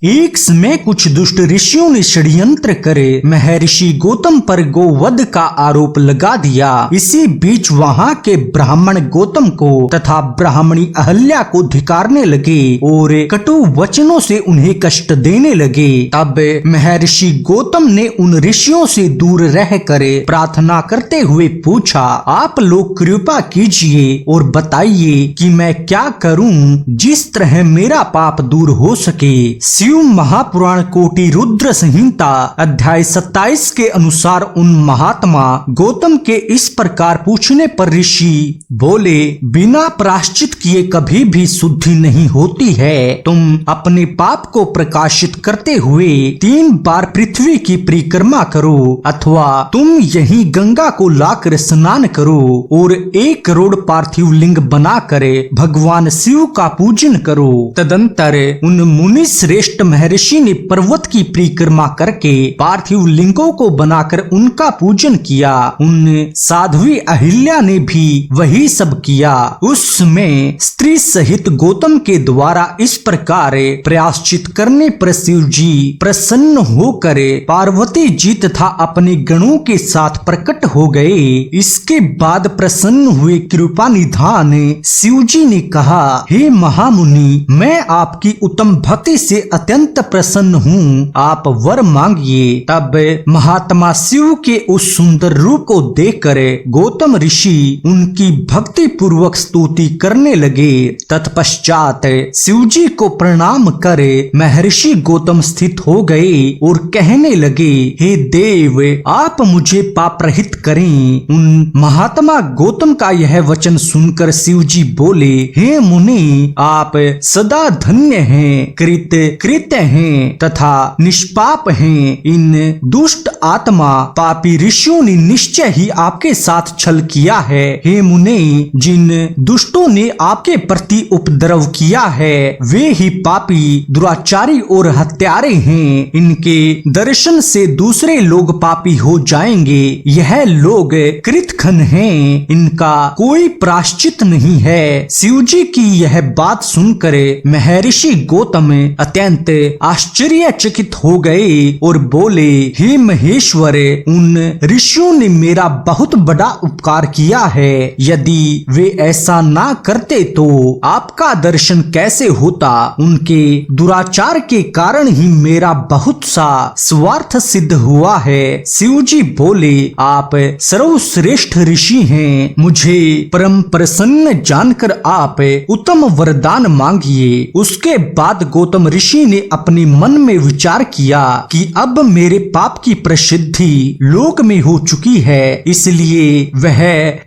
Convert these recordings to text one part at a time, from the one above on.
एक समय कुछ दुष्ट ऋषियों ने षड्यंत्र करे महर्षि गौतम पर गोवध का आरोप लगा दिया। इसी बीच वहाँ के ब्राह्मण गौतम को तथा ब्राह्मणी अहल्या को धिक्कारने लगे और कटु वचनों से उन्हें कष्ट देने लगे। तब महर्षि गौतम ने उन ऋषियों से दूर रह कर प्रार्थना करते हुए पूछा, आप लोग कृपा कीजिए और बताइए कि मैं क्या करूं जिस तरह मेरा पाप दूर हो सके। शिव महापुराण कोटि रुद्र संहिता अध्याय 27 के अनुसार उन महात्मा गौतम के इस प्रकार पूछने पर ऋषि बोले, बिना प्रायश्चित किए कभी भी शुद्धि नहीं होती है। तुम अपने पाप को प्रकाशित करते हुए 3 बार पृथ्वी की परिक्रमा करो अथवा तुम यहीं गंगा को लाकर स्नान करो और 1 करोड़ पार्थिव लिंग बनाकर भगवान शिव का पूजन करो। तदंतर उन मुनि श्रेष्ठ महर्षि ने पर्वत की परिक्रमा करके पार्थिव लिंगों को बनाकर उनका पूजन किया। उन साध्वी अहिल्या ने भी वही सब किया। उस समय स्त्री सहित गौतम के द्वारा इस प्रकार प्रायश्चित करने पर शिव जी प्रसन्न होकर पार्वती जी तथा अपने गणों के साथ प्रकट हो गए। इसके बाद प्रसन्न हुए कृपा निधान शिव जी ने कहा, हे महामुनि, मैं आपकी उत्तम भक्ति से अत्यंत प्रसन्न हूँ, आप वर मांगिए। तब महात्मा शिव के उस सुंदर रूप को देखकर गौतम ऋषि उनकी भक्ति पूर्वक स्तुति करने लगे। तत्पश्चात शिव जी को प्रणाम करे महर्षि गौतम स्थित हो गए और कहने लगे, हे देव, आप मुझे पाप रहित करें। उन महात्मा गौतम का यह वचन सुनकर शिव जी बोले, हे मुनि, आप सदा धन्य हैं, कृत हैं तथा निष्पाप हैं। इन दुष्ट आत्मा पापी ऋषियों ने निश्चय ही आपके साथ छल किया है। हे मुनि, जिन दुष्टों ने आपके प्रति उपद्रव किया है वे ही पापी, दुराचारी और हत्यारे हैं। इनके दर्शन से दूसरे लोग पापी हो जाएंगे। यह लोग कृतघ्न हैं, इनका कोई प्रायश्चित नहीं है। शिव जी की यह बात सुनकर महर्षि गौतम अत्यंत आश्चर्यचकित हो गए और बोले, हे महेश्वर, उन ऋषियों ने मेरा बहुत बड़ा उपकार किया है। यदि वे ऐसा ना करते तो आपका दर्शन कैसे होता। उनके दुराचार के कारण ही मेरा बहुत सा स्वार्थ सिद्ध हुआ है। शिव जी बोले, आप सर्वश्रेष्ठ ऋषि हैं, मुझे परम प्रसन्न जानकर आप उत्तम वरदान मांगिए। उसके बाद गौतम ऋषि ने अपने मन में विचार किया कि अब मेरे पाप की प्रसिद्धि लोक में हो चुकी है, इसलिए वह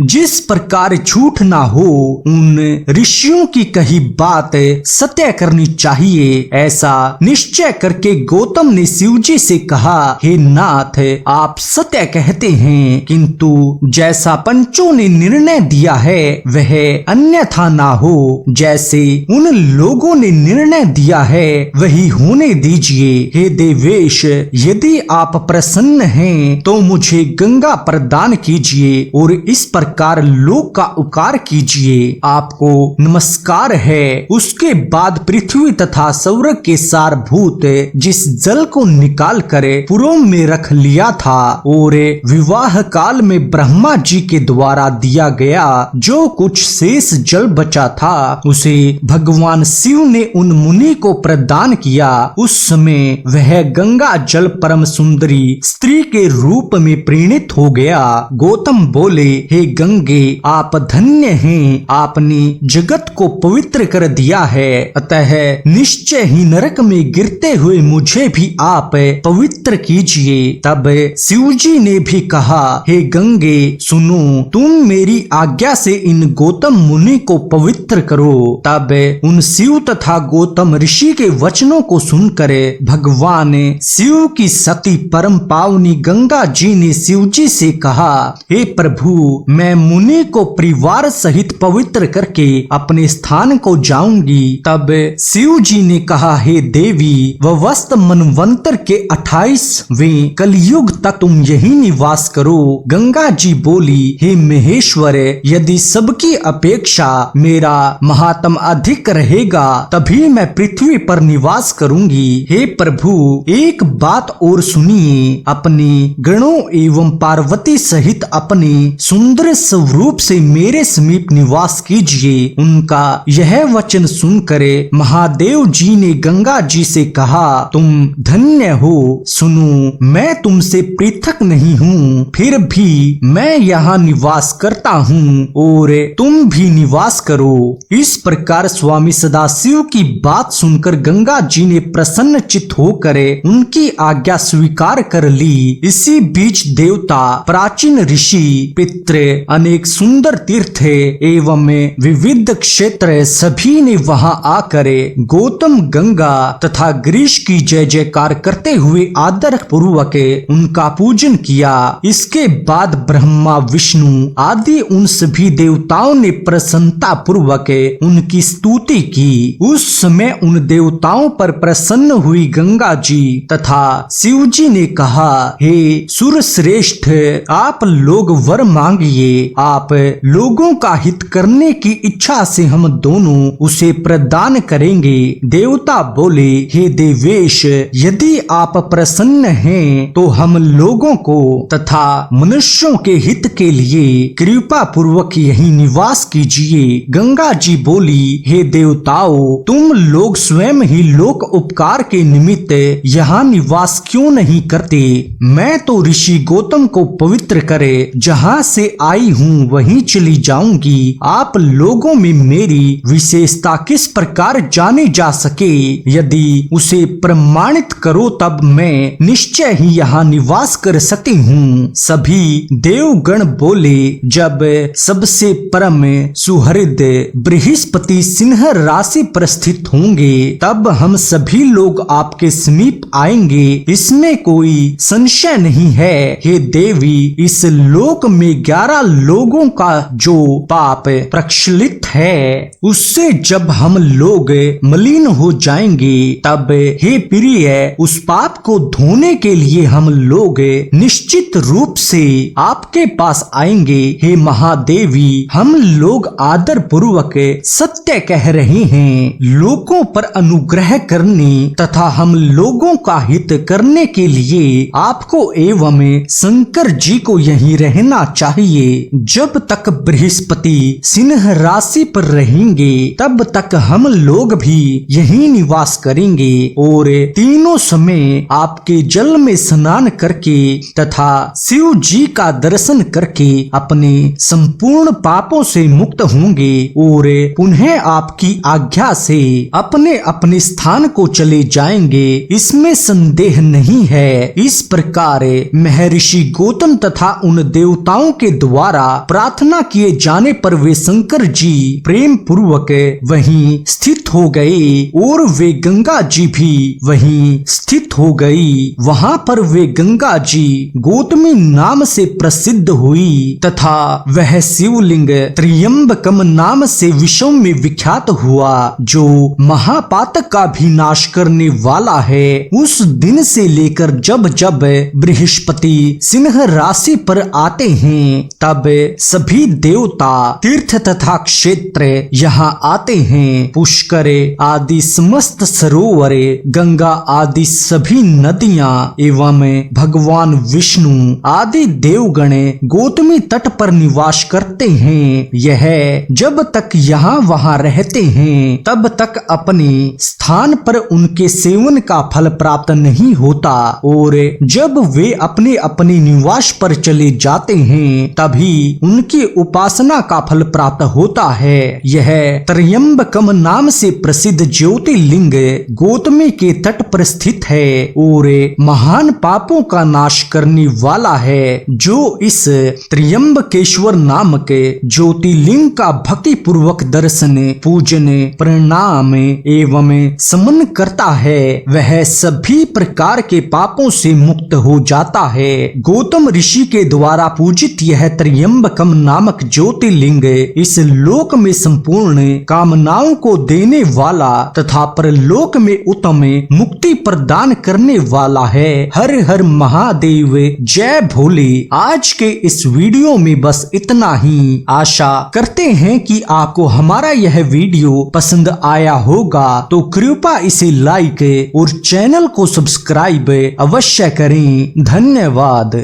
जिस प्रकार झूठ ना हो उन ऋषियों की कही बात सत्य करनी चाहिए। ऐसा निश्चय करके गौतम ने शिव जी से कहा, हे नाथ, आप सत्य कहते हैं, किंतु जैसा पंचों ने निर्णय दिया है वह अन्यथा ना हो। जैसे उन लोगों ने निर्णय दिया है वही होने दीजिए। हे देवेश, यदि आप प्रसन्न हैं तो मुझे गंगा प्रदान कीजिए और इस प्रकार लोक का उपकार कीजिए। आपको नमस्कार है। उसके बाद पृथ्वी तथा स्वर्ग के सारभूत जिस जल को निकाल कर पुरों में रख लिया था और विवाह काल में ब्रह्मा जी के द्वारा दिया गया जो कुछ शेष जल बचा था उसे भगवान शिव ने उन मुनि को प्रदान किया। उस समय वह गंगा जल परम सुंदरी स्त्री के रूप में परिणित हो गया। गौतम बोले, हे गंगे, आप धन्य हैं, आपने जगत को पवित्र कर दिया है, अतः निश्चय ही नरक में गिरते हुए मुझे भी आप पवित्र कीजिए। तब शिव जी ने भी कहा, हे गंगे, सुनो, तुम मेरी आज्ञा से इन गौतम मुनि को पवित्र करो। तब उन शिव तथा गौतम ऋषि के वचनों को सुनकर भगवान शिव की सती परम पावनी गंगा जी ने शिव जी से कहा, हे प्रभु, मैं मुनि को परिवार सहित पवित्र करके अपने स्थान को जाऊंगी। तब शिव जी ने कहा, हे देवी, वस्त मनवंतर के 28वें कलयुग तक तुम यही निवास करो। गंगा जी बोली, हे महेश्वर, यदि सबकी अपेक्षा मेरा महात्म अधिक रहेगा तभी मैं पृथ्वी पर निवास निवास करूंगी। हे प्रभु, एक बात और सुनिए, अपने गणों एवं पार्वती सहित अपने सुंदर स्वरूप से मेरे समीप निवास कीजिए। उनका यह वचन सुनकर महादेव जी ने गंगा जी से कहा, तुम धन्य हो। सुनो, मैं तुमसे पृथक नहीं हूँ, फिर भी मैं यहाँ निवास करता हूँ और तुम भी निवास करो। इस प्रकार स्वामी सदाशिव की बात सुनकर गंगा जी ने प्रसन्न चित्त होकर उनकी आज्ञा स्वीकार कर ली। इसी बीच देवता, प्राचीन ऋषि, पितृ, अनेक सुंदर तीर्थ एवं विविध क्षेत्र सभी ने वहां आकर गौतम, गंगा तथा गिरीश की जय जयकार करते हुए आदर पूर्वक उनका पूजन किया। इसके बाद ब्रह्मा, विष्णु आदि उन सभी देवताओं ने प्रसन्नता पूर्वक उनकी स्तुति की। उस समय उन देवताओं पर प्रसन्न हुई गंगा जी तथा शिव जी ने कहा, हे सुर श्रेष्ठ, आप लोग वर मांगिए। आप लोगों का हित करने की इच्छा से हम दोनों उसे प्रदान करेंगे। देवता बोले, हे देवेश, यदि आप प्रसन्न हैं तो हम लोगों को तथा मनुष्यों के हित के लिए कृपा पूर्वक यही निवास कीजिए। गंगा जी बोली, हे देवताओं, तुम लोग स्वयं ही लोक उपकार के निमित्त यहाँ निवास क्यों नहीं करते? मैं तो ऋषि गौतम को पवित्र करे जहाँ से आई हूँ वहीं चली जाऊंगी। आप लोगों में मेरी विशेषता किस प्रकार जाने जा सके, यदि उसे प्रमाणित करो तब मैं निश्चय ही यहाँ निवास कर सकती हूँ। सभी देवगण बोले, जब सबसे परम सुहृद बृहस्पति सिंह राशि पर स्थित होंगे तब हम सभी लोग आपके समीप आएंगे, इसमें कोई संशय नहीं है। हे देवी, इस लोक में 11 लोगों का जो पाप प्रक्षलित है उससे जब हम लोग मलिन हो जाएंगे तब हे प्रिय, उस पाप को धोने के लिए हम लोग निश्चित रूप से आपके पास आएंगे। हे महादेवी, हम लोग आदर पूर्वक सत्य कह रहे हैं। लोगों पर अनुग्रह करने तथा हम लोगों का हित करने के लिए आपको एवं शंकर जी को यहीं रहना चाहिए। जब तक बृहस्पति सिंह राशि पर रहेंगे तब तक हम लोग भी यहीं निवास करेंगे और तीनों समय आपके जल में स्नान करके तथा शिव जी का दर्शन करके अपने संपूर्ण पापों से मुक्त होंगे और पुनः आपकी आज्ञा से अपने अपने स्थान को चले जाएंगे, इसमें संदेह नहीं है। इस प्रकार महर्षि गौतम तथा उन देवताओं के द्वारा प्रार्थना किए जाने पर वे शंकर जी प्रेम पूर्वक वहीं स्थित हो गए और वे गंगा जी भी वहीं स्थित हो गई। वहां पर वे गंगा जी गौतमी नाम से प्रसिद्ध हुई तथा वह शिवलिंग त्र्यंबकम नाम से विश्व में विख्यात हुआ, जो महापातक का भी नाश करने वाला है। उस दिन से लेकर जब जब बृहस्पति सिंह राशि पर आते हैं तब सभी देवता, तीर्थ तथा क्षेत्र यहाँ आते हैं। पुष्कर आदि समस्त सरोवर, गंगा आदि सभी नदियाँ एवं भगवान विष्णु आदि देवगण गौतमी तट पर निवास करते हैं। यह जब तक यहाँ वहाँ रहते हैं तब तक अपने स्थान पर उनके सेवन का फल प्राप्त नहीं होता और जब वे अपने अपने निवास पर चले जाते हैं तभी उनकी उपासना का फल प्राप्त होता है। यह त्र्यंबकम नाम से प्रसिद्ध ज्योतिर्लिंग गौतमी के तट पर स्थित है और महान पापों का नाश करने वाला है, जो इस त्र्यंबकेश्वर नामक ज्योतिर्लिंग का भक्ति पूर्वक दर्शन, पूजन, प्रणाम एवं समन करता है वह सभी प्रकार के पापों से मुक्त हो जाता है। गौतम ऋषि के द्वारा पूजित यह त्र्यंबकम नामक ज्योतिर्लिंग इस लोक में संपूर्ण कामनाओं को देने वाला तथा परलोक में उत्तम मुक्ति प्रदान करने वाला है। हर हर महादेव, जय भोले। आज के इस वीडियो में बस इतना ही। आशा करते हैं कि आपको हमारा यह वीडियो पसंद आया होगा, तो कृपा कृपया इसे लाइक और चैनल को सब्सक्राइब अवश्य करें। धन्यवाद।